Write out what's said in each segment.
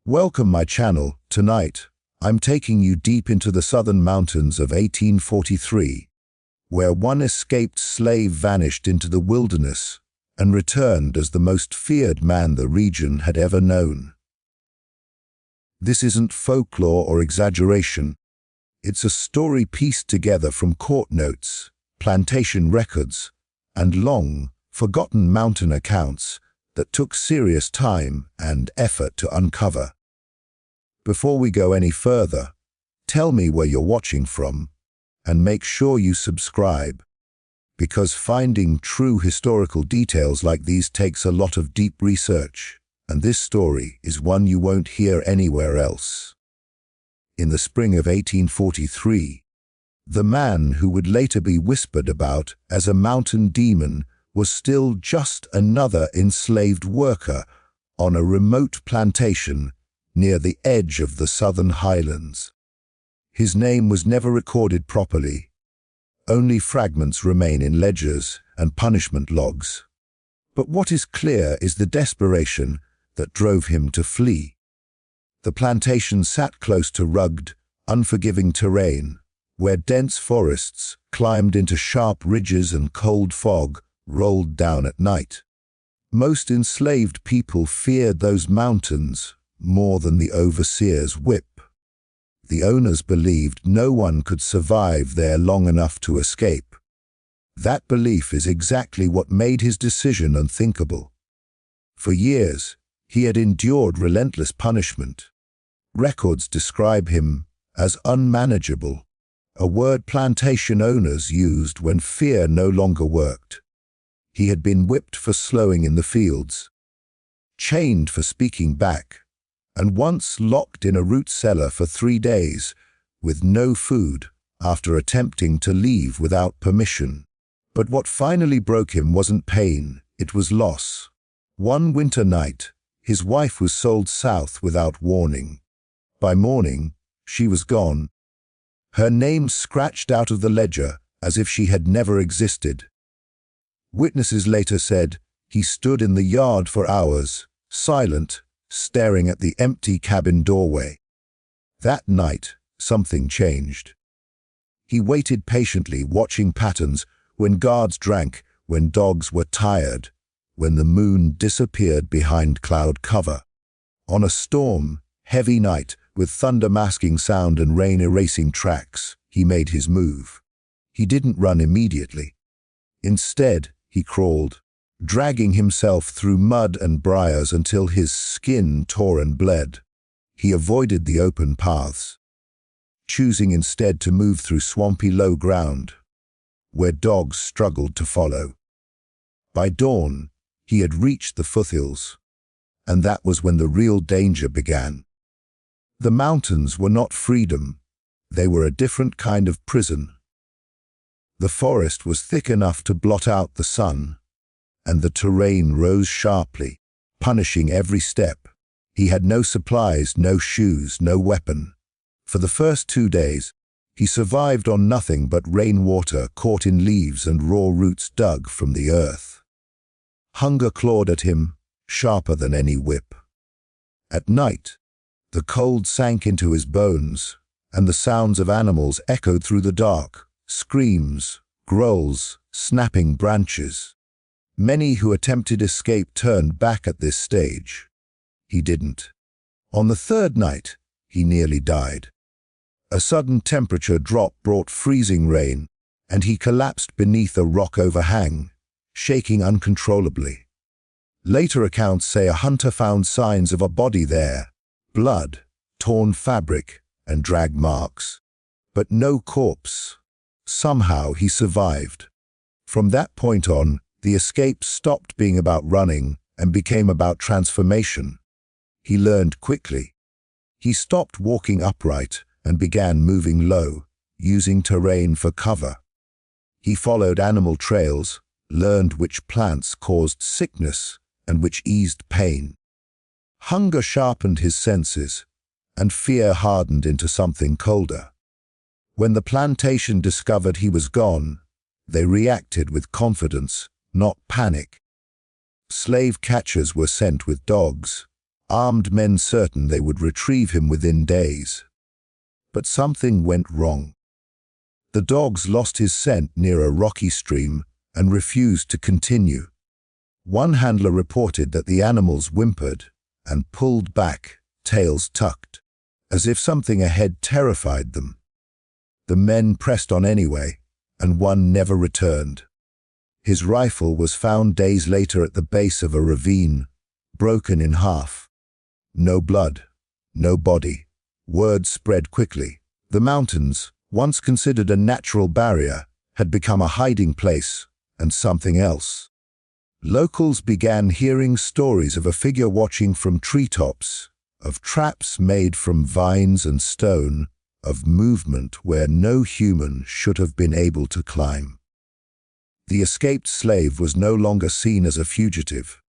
Welcome my channel. Tonight, I'm taking you deep into the southern mountains of 1843, where one escaped slave vanished into the wilderness and returned as the most feared man the region had ever known. This isn't folklore or exaggeration. It's a story pieced together from court notes, plantation records, and long, forgotten mountain accounts that took serious time and effort to uncover. Before we go any further, tell me where you're watching from, and make sure you subscribe, because finding true historical details like these takes a lot of deep research, and this story is one you won't hear anywhere else. In the spring of 1843, the man who would later be whispered about as a mountain demon was still just another enslaved worker on a remote plantation near the edge of the southern highlands. His name was never recorded properly. Only fragments remain in ledgers and punishment logs. But what is clear is the desperation that drove him to flee. The plantation sat close to rugged, unforgiving terrain, where dense forests climbed into sharp ridges and cold fog rolled down at night. Most enslaved people feared those mountains more than the overseer's whip. The owners believed no one could survive there long enough to escape. That belief is exactly what made his decision unthinkable. For years, he had endured relentless punishment. Records describe him as unmanageable, a word plantation owners used when fear no longer worked. He had been whipped for slowing in the fields, chained for speaking back, and once locked in a root cellar for 3 days with no food after attempting to leave without permission. But what finally broke him wasn't pain, it was loss. One winter night, his wife was sold south without warning. By morning, she was gone. Her name scratched out of the ledger as if she had never existed. Witnesses later said he stood in the yard for hours, silent, staring at the empty cabin doorway. That night, something changed. He waited patiently, watching patterns: when guards drank, when dogs were tired, when the moon disappeared behind cloud cover. On a storm, heavy night, with thunder masking sound and rain erasing tracks, he made his move. He didn't run immediately. Instead, he crawled, dragging himself through mud and briars until his skin tore and bled. He avoided the open paths, choosing instead to move through swampy low ground, where dogs struggled to follow. By dawn, he had reached the foothills, and that was when the real danger began. The mountains were not freedom, they were a different kind of prison. The forest was thick enough to blot out the sun, and the terrain rose sharply, punishing every step. He had no supplies, no shoes, no weapon. For the first 2 days, he survived on nothing but rainwater caught in leaves and raw roots dug from the earth. Hunger clawed at him, sharper than any whip. At night, the cold sank into his bones, and the sounds of animals echoed through the dark: screams, growls, snapping branches. Many who attempted escape turned back at this stage. He didn't. On the 3rd night, he nearly died. A sudden temperature drop brought freezing rain, and he collapsed beneath a rock overhang, shaking uncontrollably. Later accounts say a hunter found signs of a body there: blood, torn fabric, and drag marks. But no corpse. Somehow he survived. From that point on, the escape stopped being about running and became about transformation. He learned quickly. He stopped walking upright and began moving low, using terrain for cover. He followed animal trails, learned which plants caused sickness and which eased pain. Hunger sharpened his senses, and fear hardened into something colder. When the plantation discovered he was gone, they reacted with confidence, not panic. Slave catchers were sent with dogs, armed men certain they would retrieve him within days. But something went wrong. The dogs lost his scent near a rocky stream and refused to continue. One handler reported that the animals whimpered and pulled back, tails tucked, as if something ahead terrified them. The men pressed on anyway, and one never returned. His rifle was found days later at the base of a ravine, broken in half. No blood, no body. Word spread quickly. The mountains, once considered a natural barrier, had become a hiding place and something else. Locals began hearing stories of a figure watching from treetops, of traps made from vines and stone, of movement where no human should have been able to climb. The escaped slave was no longer seen as a fugitive.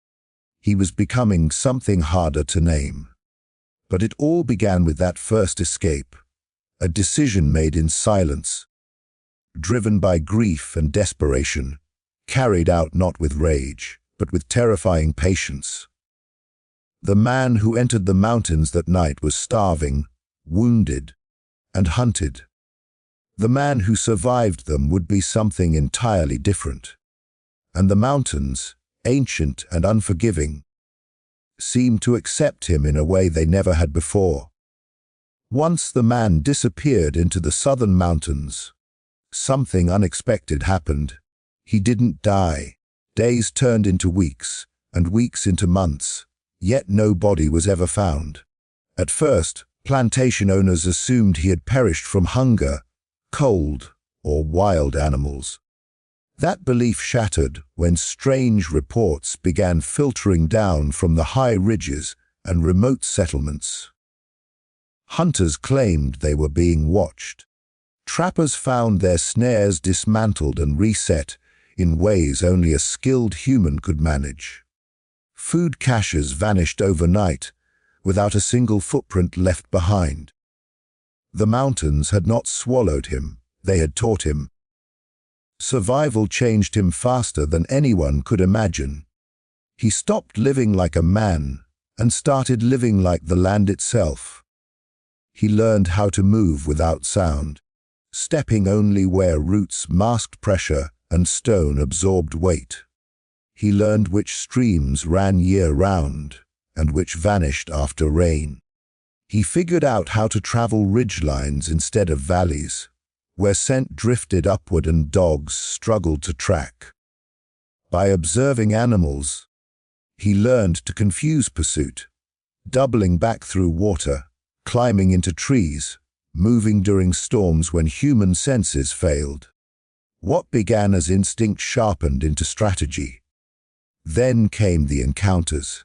He was becoming something harder to name. But it all began with that first escape, a decision made in silence, driven by grief and desperation, carried out not with rage, but with terrifying patience. The man who entered the mountains that night was starving, wounded, and hunted. The man who survived them would be something entirely different. And the mountains, ancient and unforgiving, seemed to accept him in a way they never had before. Once the man disappeared into the southern mountains, something unexpected happened. He didn't die. Days turned into weeks, and weeks into months, yet no body was ever found. At first, plantation owners assumed he had perished from hunger, cold, or wild animals. That belief shattered when strange reports began filtering down from the high ridges and remote settlements. Hunters claimed they were being watched. Trappers found their snares dismantled and reset in ways only a skilled human could manage. Food caches vanished overnight, without a single footprint left behind. The mountains had not swallowed him, they had taught him. Survival changed him faster than anyone could imagine. He stopped living like a man and started living like the land itself. He learned how to move without sound, stepping only where roots masked pressure and stone absorbed weight. He learned which streams ran year-round and which vanished after rain. He figured out how to travel ridgelines instead of valleys, where scent drifted upward and dogs struggled to track. By observing animals, he learned to confuse pursuit, doubling back through water, climbing into trees, moving during storms when human senses failed. What began as instinct sharpened into strategy. Then came the encounters.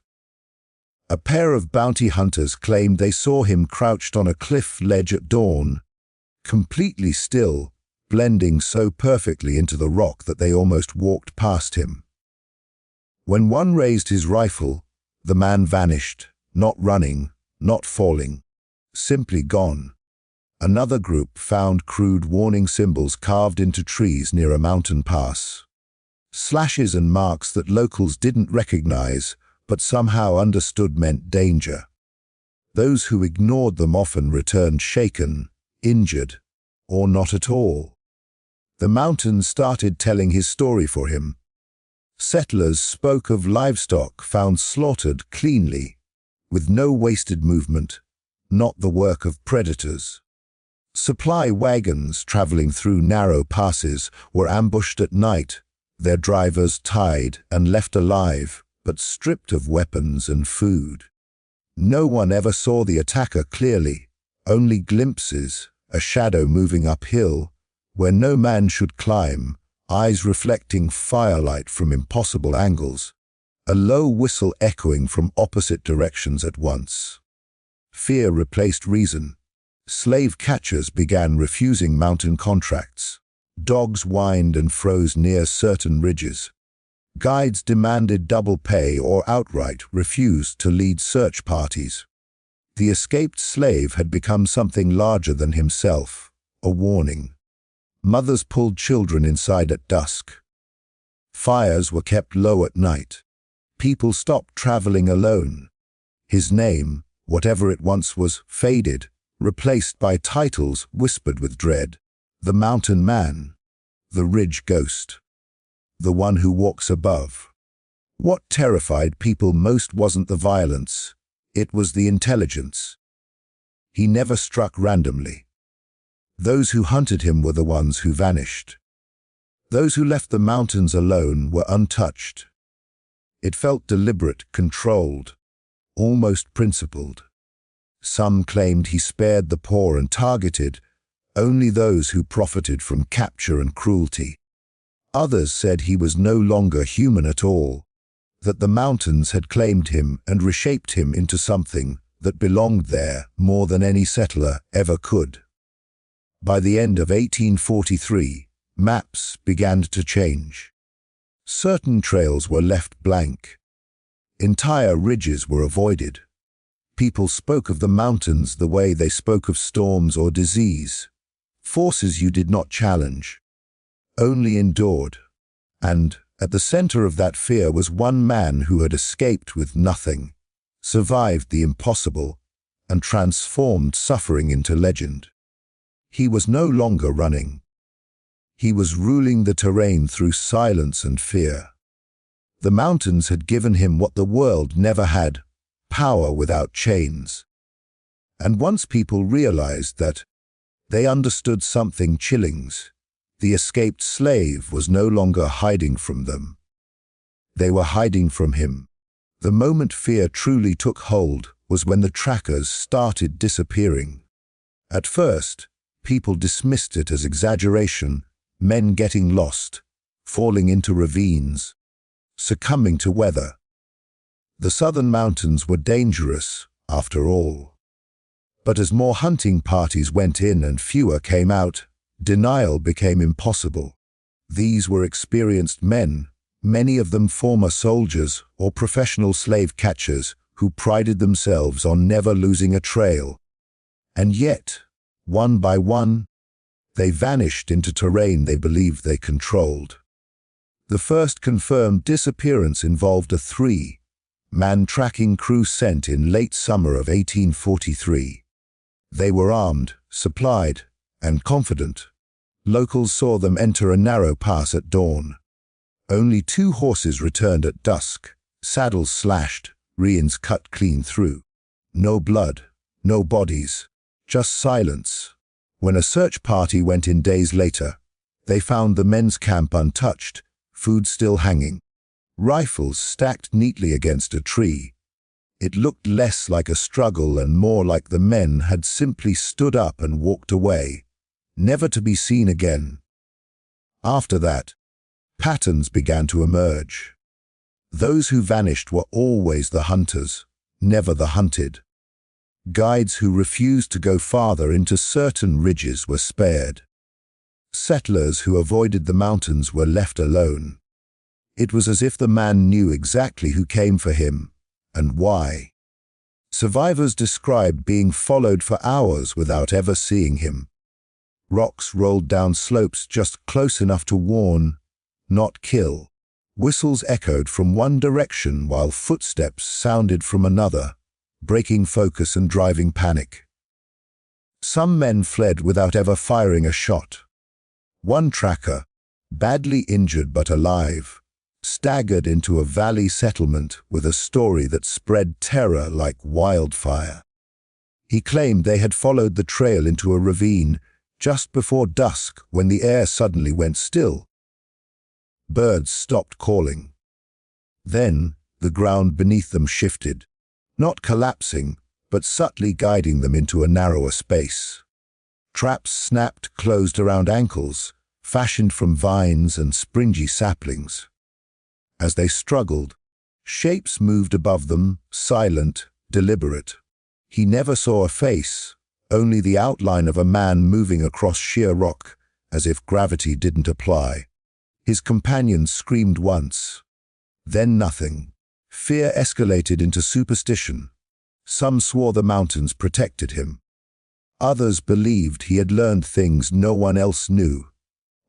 A pair of bounty hunters claimed they saw him crouched on a cliff ledge at dawn, completely still, blending so perfectly into the rock that they almost walked past him. When one raised his rifle, the man vanished, not running, not falling, simply gone. Another group found crude warning symbols carved into trees near a mountain pass. Slashes and marks that locals didn't recognize, but somehow understood meant danger. Those who ignored them often returned shaken, injured, or not at all. The mountains started telling his story for him. Settlers spoke of livestock found slaughtered cleanly, with no wasted movement, not the work of predators. Supply wagons traveling through narrow passes were ambushed at night, their drivers tied and left alive, but stripped of weapons and food. No one ever saw the attacker clearly, only glimpses, a shadow moving uphill, where no man should climb, eyes reflecting firelight from impossible angles, a low whistle echoing from opposite directions at once. Fear replaced reason. Slave catchers began refusing mountain contracts. Dogs whined and froze near certain ridges. Guides demanded double pay or outright refused to lead search parties. The escaped slave had become something larger than himself, a warning. Mothers pulled children inside at dusk. Fires were kept low at night. People stopped traveling alone. His name, whatever it once was, faded, replaced by titles whispered with dread. The Mountain Man, the Ridge Ghost, the one who walks above. What terrified people most wasn't the violence, it was the intelligence. He never struck randomly. Those who hunted him were the ones who vanished. Those who left the mountains alone were untouched. It felt deliberate, controlled, almost principled. Some claimed he spared the poor and targeted only those who profited from capture and cruelty. Others said he was no longer human at all, that the mountains had claimed him and reshaped him into something that belonged there more than any settler ever could. By the end of 1843, maps began to change. Certain trails were left blank. Entire ridges were avoided. People spoke of the mountains the way they spoke of storms or disease, forces you did not challenge, only endured. And at the center of that fear was one man who had escaped with nothing, survived the impossible, and transformed suffering into legend. He was no longer running. He was ruling the terrain through silence and fear. The mountains had given him what the world never had, power without chains. And once people realized that, they understood something chillings. The escaped slave was no longer hiding from them. They were hiding from him. The moment fear truly took hold was when the trackers started disappearing. At first, people dismissed it as exaggeration, men getting lost, falling into ravines, succumbing to weather. The southern mountains were dangerous, after all. But as more hunting parties went in and fewer came out, denial became impossible. These were experienced men, many of them former soldiers or professional slave catchers who prided themselves on never losing a trail. And yet, one by one, they vanished into terrain they believed they controlled. The first confirmed disappearance involved a three-man tracking crew sent in late summer of 1843. They were armed, supplied, and confident. Locals saw them enter a narrow pass at dawn. Only 2 horses returned at dusk, saddles slashed, reins cut clean through. No blood, no bodies, just silence. When a search party went in days later, they found the men's camp untouched, food still hanging, rifles stacked neatly against a tree. It looked less like a struggle and more like the men had simply stood up and walked away, never to be seen again. After that, patterns began to emerge. Those who vanished were always the hunters, never the hunted. Guides who refused to go farther into certain ridges were spared. Settlers who avoided the mountains were left alone. It was as if the man knew exactly who came for him and why. Survivors described being followed for hours without ever seeing him. Rocks rolled down slopes just close enough to warn, not kill. Whistles echoed from one direction while footsteps sounded from another, breaking focus and driving panic. Some men fled without ever firing a shot. One tracker, badly injured but alive, staggered into a valley settlement with a story that spread terror like wildfire. He claimed they had followed the trail into a ravine just before dusk when the air suddenly went still. Birds stopped calling. Then the ground beneath them shifted, not collapsing, but subtly guiding them into a narrower space. Traps snapped closed around ankles, fashioned from vines and springy saplings. As they struggled, shapes moved above them, silent, deliberate. He never saw a face, only the outline of a man moving across sheer rock, as if gravity didn't apply. His companions screamed once, then nothing. Fear escalated into superstition. Some swore the mountains protected him. Others believed he had learned things no one else knew.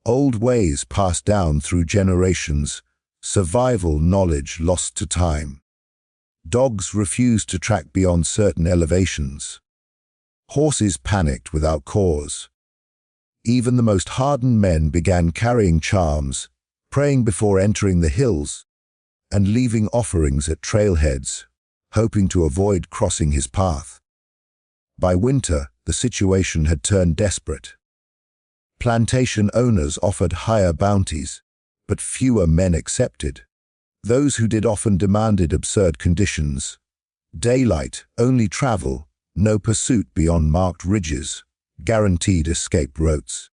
Old ways passed down through generations, survival knowledge lost to time. Dogs refused to track beyond certain elevations. Horses panicked without cause. Even the most hardened men began carrying charms, praying before entering the hills, and leaving offerings at trailheads, hoping to avoid crossing his path. By winter, the situation had turned desperate. Plantation owners offered higher bounties, but fewer men accepted. Those who did often demanded absurd conditions: daylight, only travel, no pursuit beyond marked ridges, guaranteed escape routes.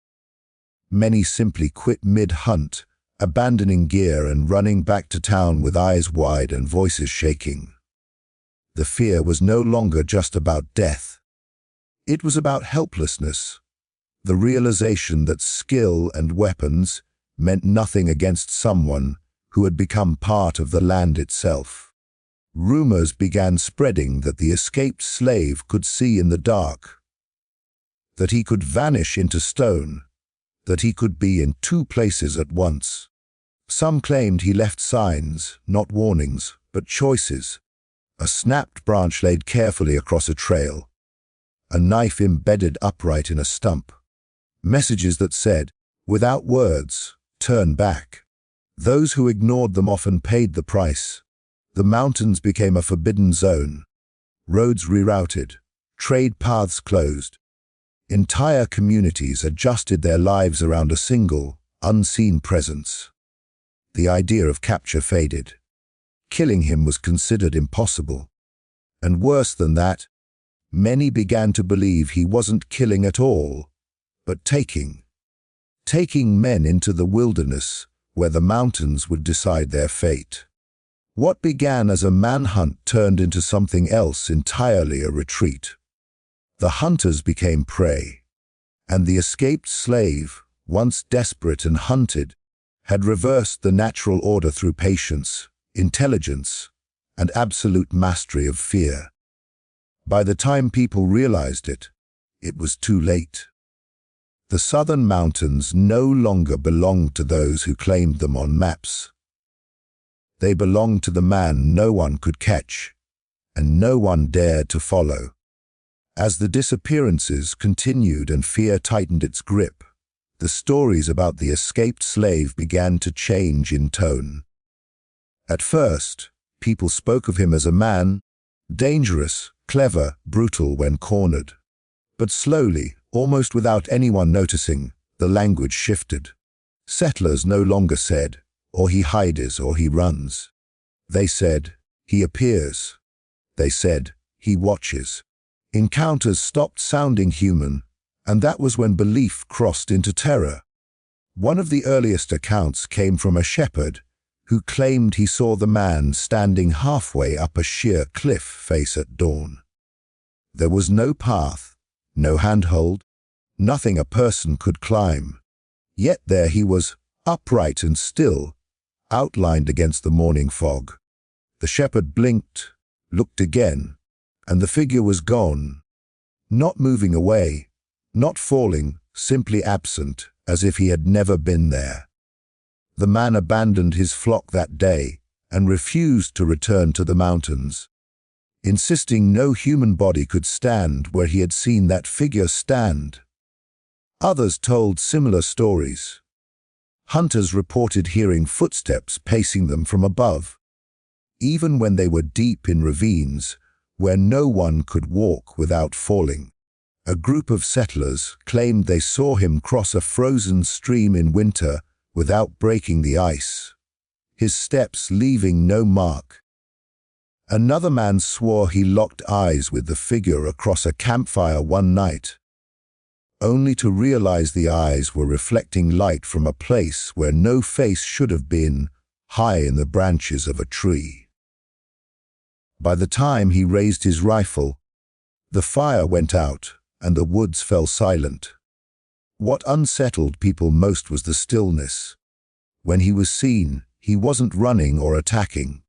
Many simply quit mid-hunt, abandoning gear and running back to town with eyes wide and voices shaking. The fear was no longer just about death. It was about helplessness, the realization that skill and weapons meant nothing against someone who had become part of the land itself. Rumors began spreading that the escaped slave could see in the dark, that he could vanish into stone, that he could be in two places at once. Some claimed he left signs, not warnings, but choices: a snapped branch laid carefully across a trail, a knife embedded upright in a stump, messages that said, without words, turn back. Those who ignored them often paid the price. The mountains became a forbidden zone. Roads rerouted, trade paths closed. Entire communities adjusted their lives around a single, unseen presence. The idea of capture faded. Killing him was considered impossible. And worse than that, many began to believe he wasn't killing at all, but taking men into the wilderness where the mountains would decide their fate. What began as a manhunt turned into something else entirely: a retreat. The hunters became prey, and the escaped slave, once desperate and hunted, had reversed the natural order through patience, intelligence, and absolute mastery of fear. By the time people realized it, it was too late. The southern mountains no longer belonged to those who claimed them on maps. They belonged to the man no one could catch, and no one dared to follow. As the disappearances continued and fear tightened its grip, the stories about the escaped slave began to change in tone. At first, people spoke of him as a man, dangerous, clever, brutal when cornered. But slowly, almost without anyone noticing, the language shifted. Settlers no longer said, or he hides or he runs. They said, he appears. They said, he watches. Encounters stopped sounding human, and that was when belief crossed into terror. One of the earliest accounts came from a shepherd who claimed he saw the man standing halfway up a sheer cliff face at dawn. There was no path, no handhold, nothing a person could climb. Yet there he was, upright and still, outlined against the morning fog. The shepherd blinked, looked again, and the figure was gone. Not moving away, not falling, simply absent, as if he had never been there. The man abandoned his flock that day and refused to return to the mountains, insisting no human body could stand where he had seen that figure stand. Others told similar stories. Hunters reported hearing footsteps pacing them from above, even when they were deep in ravines where no one could walk without falling. A group of settlers claimed they saw him cross a frozen stream in winter without breaking the ice, his steps leaving no mark. Another man swore he locked eyes with the figure across a campfire one night, only to realize the eyes were reflecting light from a place where no face should have been, high in the branches of a tree. By the time he raised his rifle, the fire went out and the woods fell silent. What unsettled people most was the stillness. When he was seen, he wasn't running or attacking.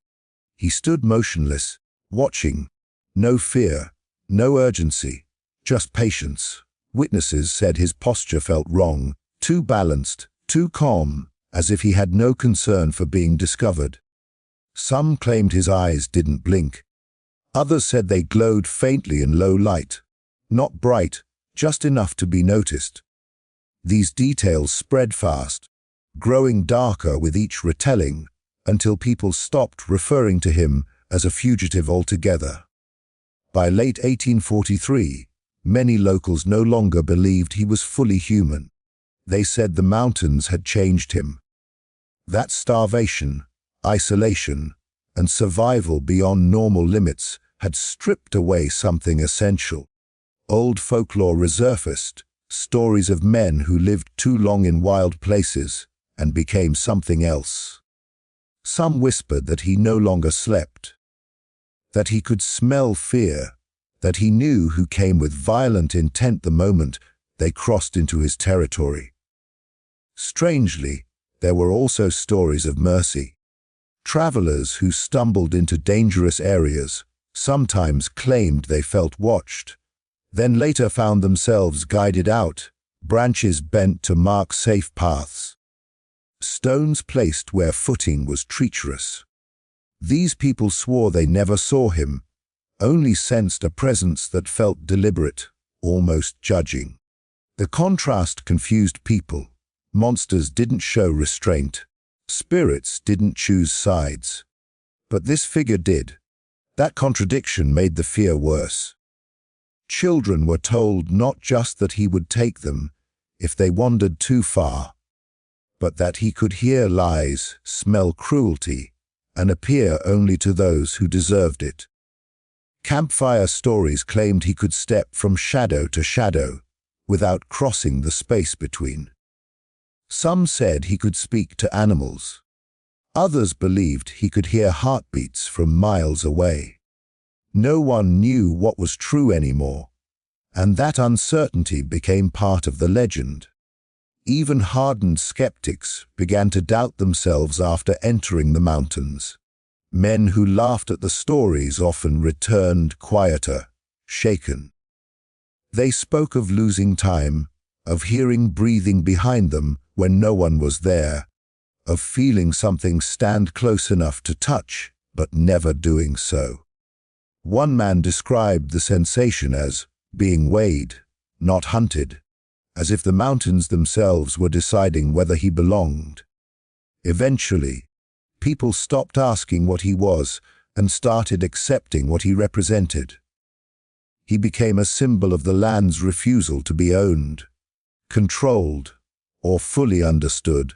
He stood motionless, watching. No fear, no urgency, just patience. Witnesses said his posture felt wrong, too balanced, too calm, as if he had no concern for being discovered. Some claimed his eyes didn't blink, Others said they glowed faintly in low light, not bright, just enough to be noticed. These details spread fast, growing darker with each retelling, until people stopped referring to him as a fugitive altogether. By late 1843, many locals no longer believed he was fully human. They said the mountains had changed him. That starvation, isolation, and survival beyond normal limits had stripped away something essential. Old folklore resurfaced, stories of men who lived too long in wild places and became something else. Some whispered that he no longer slept, that he could smell fear, that he knew who came with violent intent the moment they crossed into his territory. Strangely, there were also stories of mercy. Travelers who stumbled into dangerous areas sometimes claimed they felt watched, then later found themselves guided out, branches bent to mark safe paths, stones placed where footing was treacherous. These people swore they never saw him, only sensed a presence that felt deliberate, almost judging. The contrast confused people. Monsters didn't show restraint. Spirits didn't choose sides. But this figure did. That contradiction made the fear worse. Children were told not just that he would take them if they wandered too far, but that he could hear lies, smell cruelty, and appear only to those who deserved it. Campfire stories claimed he could step from shadow to shadow without crossing the space between. Some said he could speak to animals. Others believed he could hear heartbeats from miles away. No one knew what was true anymore, and that uncertainty became part of the legend. Even hardened skeptics began to doubt themselves after entering the mountains. Men who laughed at the stories often returned quieter, shaken. They spoke of losing time, of hearing breathing behind them when no one was there, of feeling something stand close enough to touch, but never doing so. One man described the sensation as being weighed, not hunted, as if the mountains themselves were deciding whether he belonged. Eventually, people stopped asking what he was and started accepting what he represented. He became a symbol of the land's refusal to be owned, controlled, or fully understood.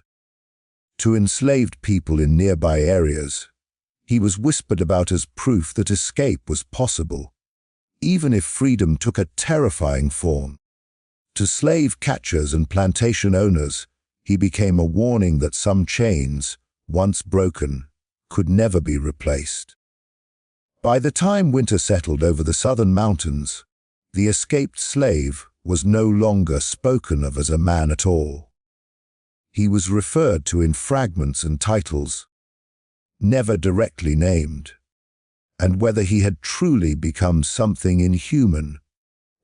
To enslaved people in nearby areas, he was whispered about as proof that escape was possible, even if freedom took a terrifying form. To slave catchers and plantation owners, he became a warning that some chains, once broken, could never be replaced. By the time winter settled over the southern mountains, the escaped slave was no longer spoken of as a man at all. He was referred to in fragments and titles, never directly named, and whether he had truly become something inhuman,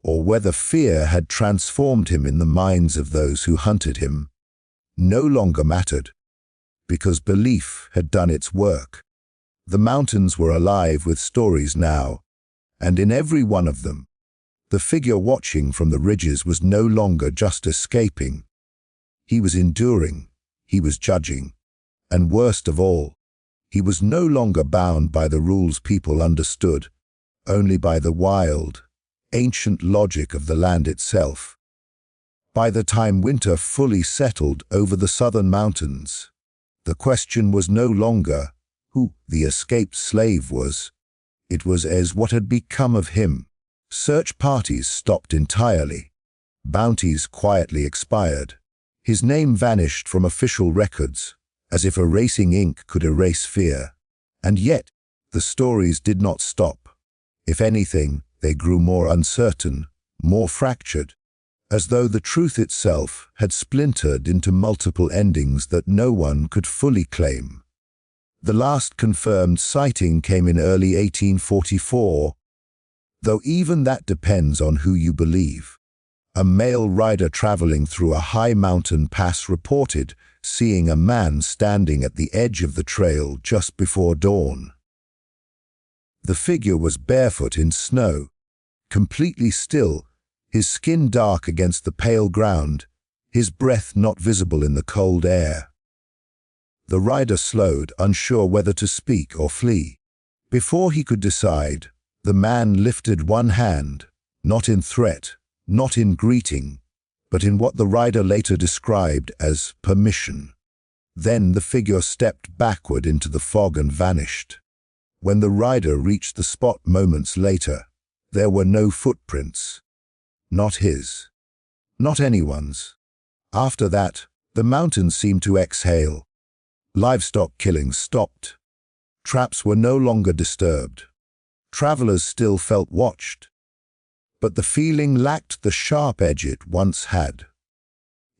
or whether fear had transformed him in the minds of those who hunted him, no longer mattered, because belief had done its work. The mountains were alive with stories now, and in every one of them, the figure watching from the ridges was no longer just escaping. He was enduring, he was judging, and worst of all, he was no longer bound by the rules people understood, only by the wild, ancient logic of the land itself. By the time winter fully settled over the southern mountains, the question was no longer who the escaped slave was. It was as what had become of him. Search parties stopped entirely. Bounties quietly expired. His name vanished from official records, as if erasing ink could erase fear. And yet, the stories did not stop. If anything, they grew more uncertain, more fractured, as though the truth itself had splintered into multiple endings that no one could fully claim. The last confirmed sighting came in early 1844, though even that depends on who you believe. A male rider traveling through a high mountain pass reported seeing a man standing at the edge of the trail just before dawn. The figure was barefoot in snow, completely still, his skin dark against the pale ground, his breath not visible in the cold air. The rider slowed, unsure whether to speak or flee. Before he could decide, the man lifted one hand, not in threat, not in greeting, but in what the rider later described as permission. Then the figure stepped backward into the fog and vanished. When the rider reached the spot moments later, there were no footprints. Not his. Not anyone's. After that, the mountains seemed to exhale. Livestock killings stopped. Traps were no longer disturbed. Travelers still felt watched. But the feeling lacked the sharp edge it once had.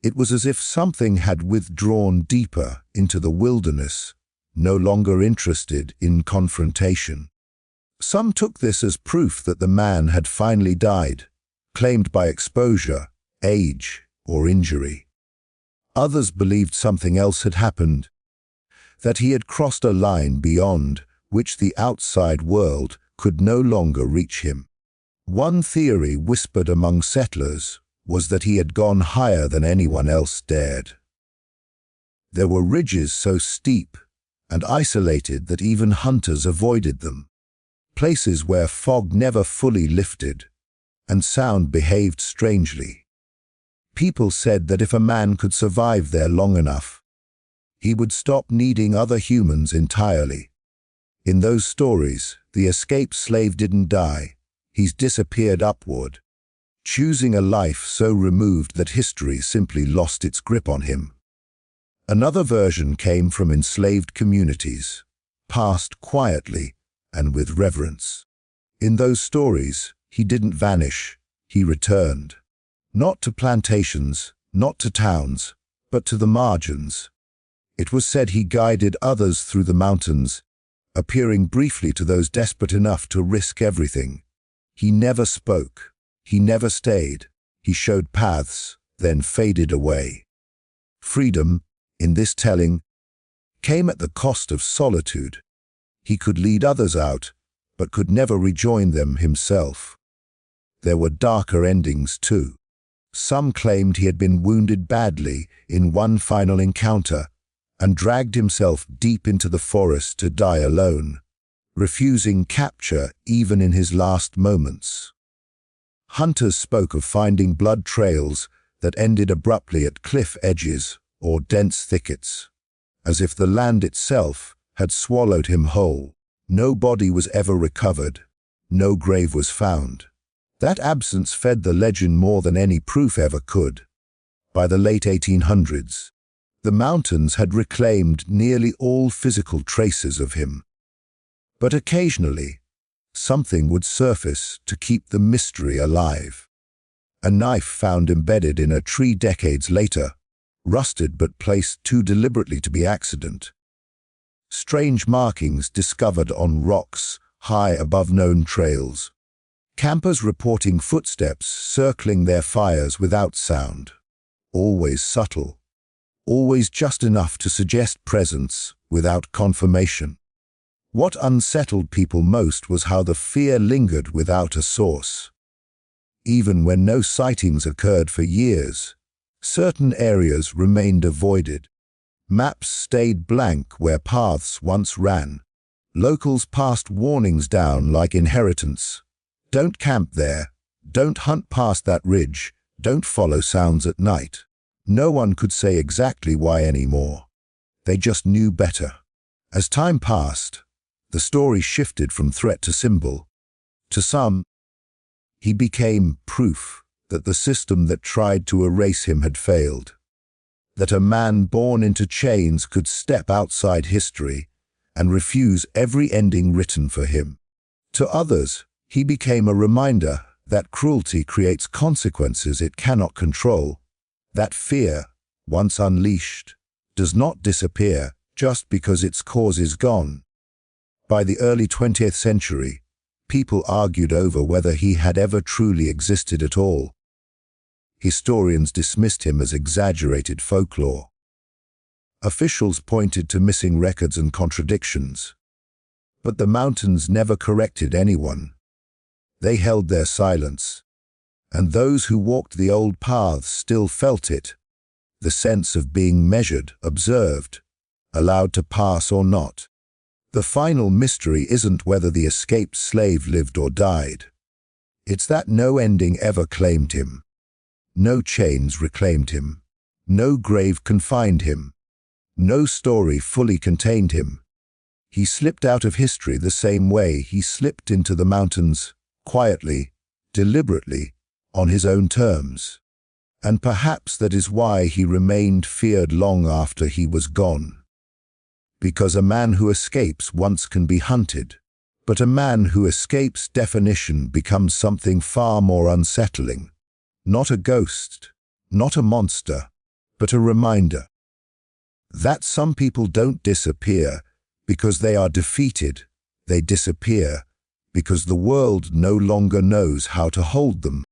It was as if something had withdrawn deeper into the wilderness, no longer interested in confrontation. Some took this as proof that the man had finally died, claimed by exposure, age, or injury. Others believed something else had happened, that he had crossed a line beyond which the outside world could no longer reach him. One theory whispered among settlers was that he had gone higher than anyone else dared. There were ridges so steep and isolated that even hunters avoided them, places where fog never fully lifted and sound behaved strangely. People said that if a man could survive there long enough, he would stop needing other humans entirely. In those stories, the escaped slave didn't die, he's disappeared upward, choosing a life so removed that history simply lost its grip on him. Another version came from enslaved communities, passed quietly and with reverence. In those stories, he didn't vanish, he returned. Not to plantations, not to towns, but to the margins. It was said he guided others through the mountains, appearing briefly to those desperate enough to risk everything. He never spoke, he never stayed, he showed paths, then faded away. Freedom, in this telling, came at the cost of solitude. He could lead others out, but could never rejoin them himself. There were darker endings too. Some claimed he had been wounded badly in one final encounter and dragged himself deep into the forest to die alone, refusing capture even in his last moments. Hunters spoke of finding blood trails that ended abruptly at cliff edges or dense thickets, as if the land itself had swallowed him whole. No body was ever recovered, no grave was found. That absence fed the legend more than any proof ever could. By the late 1800s, the mountains had reclaimed nearly all physical traces of him. But occasionally, something would surface to keep the mystery alive. A knife found embedded in a tree decades later, rusted but placed too deliberately to be accident. Strange markings discovered on rocks high above known trails. Campers reporting footsteps circling their fires without sound. Always subtle. Always just enough to suggest presence without confirmation. What unsettled people most was how the fear lingered without a source. Even when no sightings occurred for years, certain areas remained avoided. Maps stayed blank where paths once ran. Locals passed warnings down like inheritance. Don't camp there, don't hunt past that ridge, don't follow sounds at night. No one could say exactly why anymore. They just knew better. As time passed, the story shifted from threat to symbol. To some, he became proof that the system that tried to erase him had failed. That a man born into chains could step outside history and refuse every ending written for him. To others, he became a reminder that cruelty creates consequences it cannot control. That fear, once unleashed, does not disappear just because its cause is gone. By the early 20th century, people argued over whether he had ever truly existed at all. Historians dismissed him as exaggerated folklore. Officials pointed to missing records and contradictions. But the mountains never corrected anyone. They held their silence, and those who walked the old paths still felt it, the sense of being measured, observed, allowed to pass or not. The final mystery isn't whether the escaped slave lived or died. It's that no ending ever claimed him. No chains reclaimed him. No grave confined him. No story fully contained him. He slipped out of history the same way he slipped into the mountains, quietly, deliberately, on his own terms. And perhaps that is why he remained feared long after he was gone. Because a man who escapes once can be hunted, but a man who escapes definition becomes something far more unsettling. Not a ghost, not a monster, but a reminder that some people don't disappear because they are defeated. They disappear because the world no longer knows how to hold them.